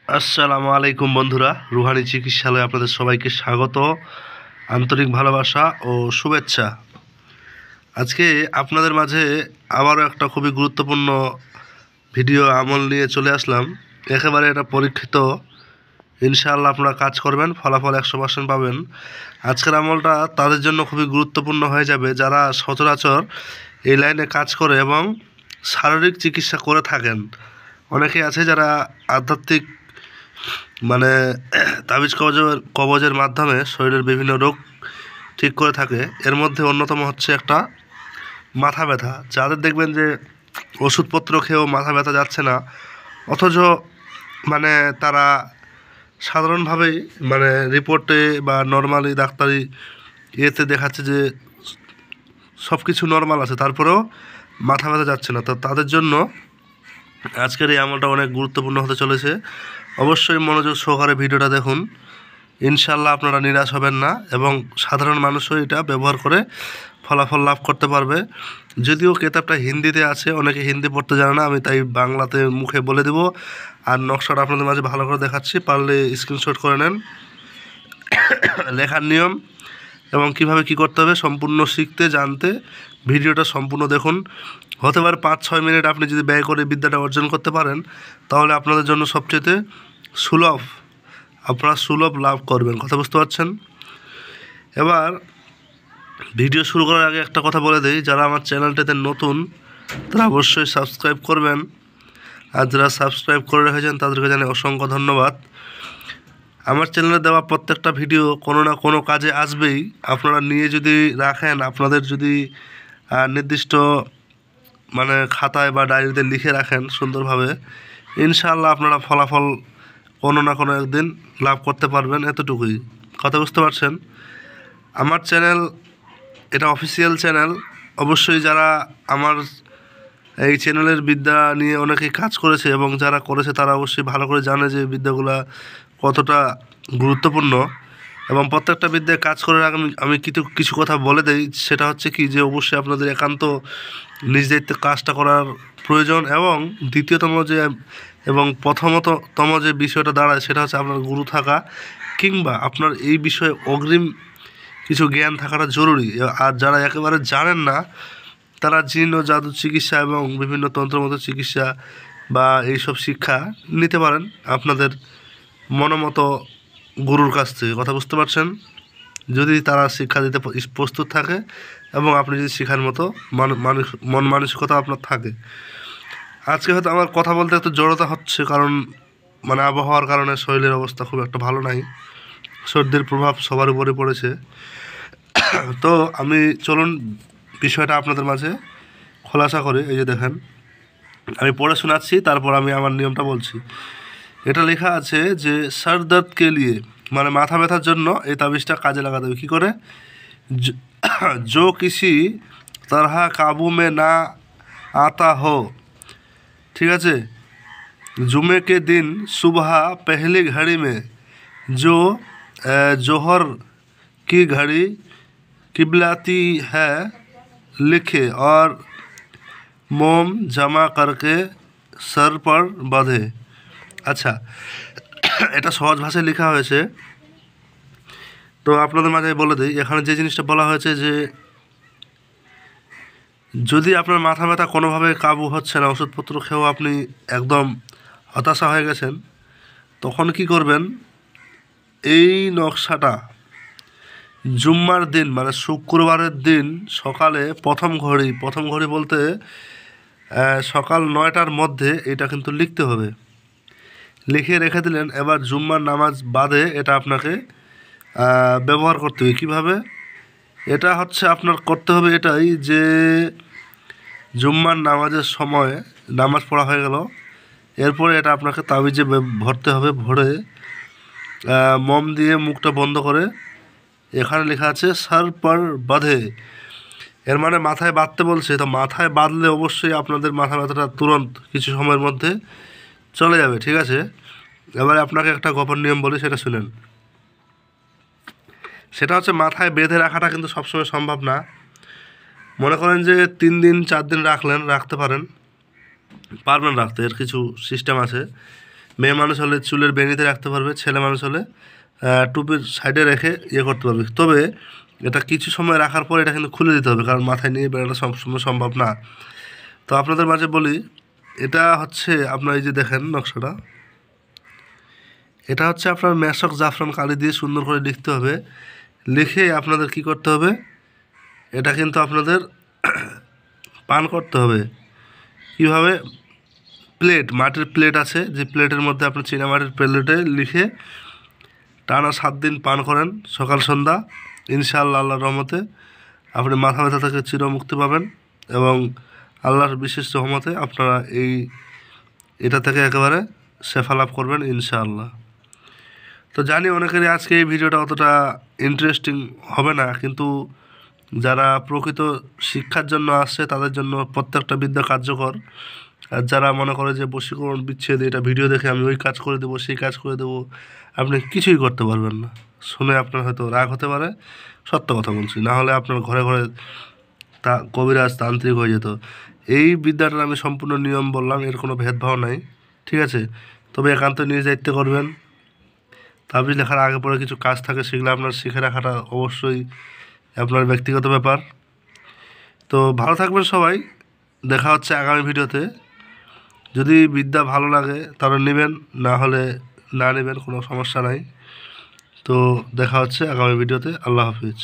আসসালামু আলাইকুম বন্ধুরা, রুহানি চিকিৎসালয়ে আপনাদের সবাইকে স্বাগত, আন্তরিক ভালোবাসা ও শুভেচ্ছা। আজকে আপনাদের মাঝে আবারও একটা খুবই গুরুত্বপূর্ণ ভিডিও আমল নিয়ে চলে আসলাম। একেবারে এটা পরীক্ষিত, ইনশাআল্লাহ আপনারা কাজ করবেন, ফলাফল 100% পাবেন। আজকের আমলটা তাদের জন্য খুবই গুরুত্বপূর্ণ হয়ে যাবে যারা সচরাচর এই লাইনে কাজ করে এবং শারীরিক চিকিৎসা করে থাকেন। অনেকেই আছে যারা আধ্যাত্মিক তাবিজ কবজের মাধ্যমে শরীরের বিভিন্ন রোগ ঠিক করে থাকে। এর মধ্যে অন্যতম হচ্ছে একটা মাথা ব্যথা। যাদের দেখবেন যে ওষুধপত্র খেয়েও মাথা ব্যথা যাচ্ছে না, অথচ তারা সাধারণভাবেই রিপোর্টে বা নর্মালি ডাক্তারি ইয়েতে দেখাচ্ছে যে সব কিছু নর্মাল আছে, তারপরেও মাথা ব্যথা যাচ্ছে না। তো তাদের জন্য আজকের এই আমলটা অনেক গুরুত্বপূর্ণ হতে চলেছে। অবশ্যই মনোযোগ সহকারে ভিডিওটা দেখুন, ইনশাআল্লাহ আপনারা নিরাশ হবেন না এবং সাধারণ মানুষও এটা ব্যবহার করে ফলাফল লাভ করতে পারবে। যদিও কেতাবটা হিন্দিতে আছে, অনেকে হিন্দি পড়তে জানে না, আমি তাই বাংলাতে মুখে বলে দেব। আর নকশাটা আপনাদের মাঝে ভালো করে দেখাচ্ছি, পারলে স্ক্রিনশট করে নেন। লেখার নিয়ম এবং কিভাবে কি করতে হবে সম্পূর্ণ শিখতে জানতে ভিডিওটা সম্পূর্ণ দেখুন। হতে পারে 5-6 মিনিট আপনি যদি ব্যয় করে বিদ্যাটা অর্জন করতে পারেন, তাহলে আপনাদের জন্য সবচেয়ে সুলভ লাভ করবেন। কথা বুঝতে পারছেন? এবার ভিডিও শুরু করার আগে একটা কথা বলে দিই, যারা আমার চ্যানেলটাতে নতুন তারা অবশ্যই সাবস্ক্রাইব করবেন, আর যারা সাবস্ক্রাইব করে রেখেছেন তাদেরকে জানাই অসংখ্য ধন্যবাদ। আমার চ্যানেলে দেওয়া প্রত্যেকটা ভিডিও কোনো না কোনো কাজে আসবেই। আপনারা নিয়ে যদি রাখেন, আপনাদের যদি নির্দিষ্ট খাতায় বা ডায়েরিতে লিখে রাখেন সুন্দরভাবে, ইনশাআল্লাহ আপনারা ফলাফল কোনো না কোনো একদিন লাভ করতে পারবেন। এতটুকুই। কথা বুঝতে পারছেন? আমার চ্যানেল এটা অফিসিয়াল চ্যানেল। অবশ্যই যারা আমার এই চ্যানেলের বিদ্যা নিয়ে অনেকেই কাজ করেছে এবং যারা করেছে তারা অবশ্যই ভালো করে জানে যে বিদ্যাগুলা কতটা গুরুত্বপূর্ণ। এবং প্রত্যেকটা বিদ্যায় কাজ করার আগে আমি কিছু কথা বলে দিই। সেটা হচ্ছে কি, যে অবশ্যই আপনাদের একান্ত নিজ দায়িত্বে কাজটা করার প্রয়োজন। এবং দ্বিতীয়তম এবং প্রথমতম যে বিষয়টা দাঁড়ায় সেটা হচ্ছে আপনার গুরু থাকা, কিংবা আপনার এই বিষয়ে অগ্রিম কিছু জ্ঞান থাকাটা জরুরি। আর যারা একেবারে জানেন না, তারা জিন ও জাদু চিকিৎসা এবং বিভিন্ন তন্ত্রমত চিকিৎসা বা এইসব শিক্ষা নিতে পারেন আপনাদের মনোমতো গুরুর কাছ থেকে। কথা বুঝতে পারছেন? যদি তারা শিক্ষা দিতে প্রস্তুত থাকে এবং আপনি যদি শেখার মতো মন মানসিকতা আপনার থাকে। আজকে হয়তো আমার কথা বলতে একটু জড়তা হচ্ছে, কারণ আবহাওয়ার কারণে শরীরের অবস্থা খুব একটা ভালো নাই, সর্দির প্রভাব সবার উপরে পড়েছে। তো আমি চলুন বিষয়টা আপনাদের মাঝে খোলাসা করি। এই যে দেখেন, আমি পড়ে শোনাচ্ছি, তারপর আমি আমার নিয়মটা বলছি। এটা লেখা আছে যে সর দর্দকে লিয়ে, মাথা ব্যথার জন্য এই তাবিজটা কাজে লাগাতে হবে। কী করে? जो किसी तरह काबू में ना आता हो, ठीक है, जुमे के दिन सुबह पहली घड़ी में जो जोहर की घड़ी किबलाती है लिखे और मोम जमा करके सर पर बांधे। আচ্ছা, এটা সহজ ভাষায় লেখা হয়েছে, তো আপনাদের মাঝে বলে দিই। এখানে যে জিনিসটা বলা হয়েছে যে যদি আপনার মাথা ব্যথা কোনোভাবে কাবু হচ্ছে না, ওষুধপত্র খেয়েও আপনি একদম হতাশা হয়ে গেছেন, তখন কি করবেন? এই নকশাটা জুম্মার দিন শুক্রবারের দিন সকালে প্রথম ঘড়ি বলতে সকাল 9টার মধ্যে এটা কিন্তু লিখতে হবে। লিখে রেখে দিলেন। এবার জুম্মার নামাজ বাদে এটা আপনাকে ব্যবহার করতে হবে। কীভাবে? এটা হচ্ছে আপনার করতে হবে এটাই যে জুম্মার নামাজের সময় নামাজ পড়া হয়ে গেল, এরপরে এটা আপনাকে তাবিজে ভরতে হবে। ভরে মোম দিয়ে মুখটা বন্ধ করে এখানে লেখা আছে সর পর বাঁধে, এর মাথায় বাঁধতে বলছে। তো মাথায় বাঁধলে অবশ্যই আপনাদের মাথা ব্যথাটা তুরন্ত কিছু সময়ের মধ্যে চলে যাবে, ঠিক আছে? এবারে আপনাকে একটা গোপন নিয়ম বলি, সেটা শুনেন। সেটা হচ্ছে মাথায় বেঁধে রাখাটা কিন্তু সবসময় সম্ভব না। মনে করেন যে 3 দিন 4 দিন রাখতে পারবেন রাখতে, এর কিছু সিস্টেম আছে। মেয়ে মানুষ হলে চুলের বেনিতে রাখতে পারবে, ছেলে মানুষ হলে টুপির সাইডে রেখে করতে পারবে। তবে এটা কিছু সময় রাখার পর এটা কিন্তু খুলে দিতে হবে, কারণ মাথায় নিয়ে বেরোনো সবসময় সম্ভব না। তো আপনাদের মাঝে বলি, এটা হচ্ছে আপনার এই যে দেখেন নকশাটা, এটা হচ্ছে আপনার মেশক জাফরান কালি দিয়ে সুন্দর করে লিখতে হবে। লিখে আপনাদের কি করতে হবে, এটা কিন্তু আপনাদের পান করতে হবে। কীভাবে? প্লেট, মাটির প্লেট আছে, যে প্লেটের মধ্যে আপনি চীনামাটির প্লেটে লিখে টানা 7 দিন পান করেন, সকাল সন্ধ্যা। ইনশাআল্লাহ আল্লাহর রহমতে আপনি মাথা ব্যথা থেকে চিরমুক্তি পাবেন, এবং আল্লাহর বিশেষ রহমতে আপনারা এটা থেকে একেবারে শেফা লাভ করবেন ইনশাআল্লাহ। তো জানি অনেকেরই আজকে এই ভিডিওটা অতটা ইন্টারেস্টিং হবে না, কিন্তু যারা প্রকৃত শিক্ষার জন্য আসছে তাদের জন্য প্রত্যেকটা বিদ্যা কার্যকর। আর যারা মনে করে যে বশীকরণ বিচ্ছেদ, এটা ভিডিও দেখে আমি ওই কাজ করে দেবো, সেই কাজ করে দেবো, আপনি কিছুই করতে পারবেন না। শুনে আপনার হয়তো রাগ হতে পারে, সত্য কথা বলছি, না হলে আপনার ঘরে ঘরে কবিরাজ তান্ত্রিক হয়ে যেত। এই বিদ্যাটার আমি সম্পূর্ণ নিয়ম বললাম, এর কোনো ভেদভাব নাই, ঠিক আছে? তবে একান্ত নিজ দায়িত্বে করবেন। তাবিজ লেখার আগে পরে কিছু কাজ থাকে, সেগুলো আপনার শিখে রাখাটা অবশ্যই আপনার ব্যক্তিগত ব্যাপার। তো ভালো থাকবেন সবাই, দেখা হচ্ছে আগামী ভিডিওতে। যদি বিদ্যা ভালো লাগে তাহলে নেবেন, না হলে না নেবেন, কোনো সমস্যা নাই। তো দেখা হচ্ছে আগামী ভিডিওতে। আল্লাহ হাফিজ।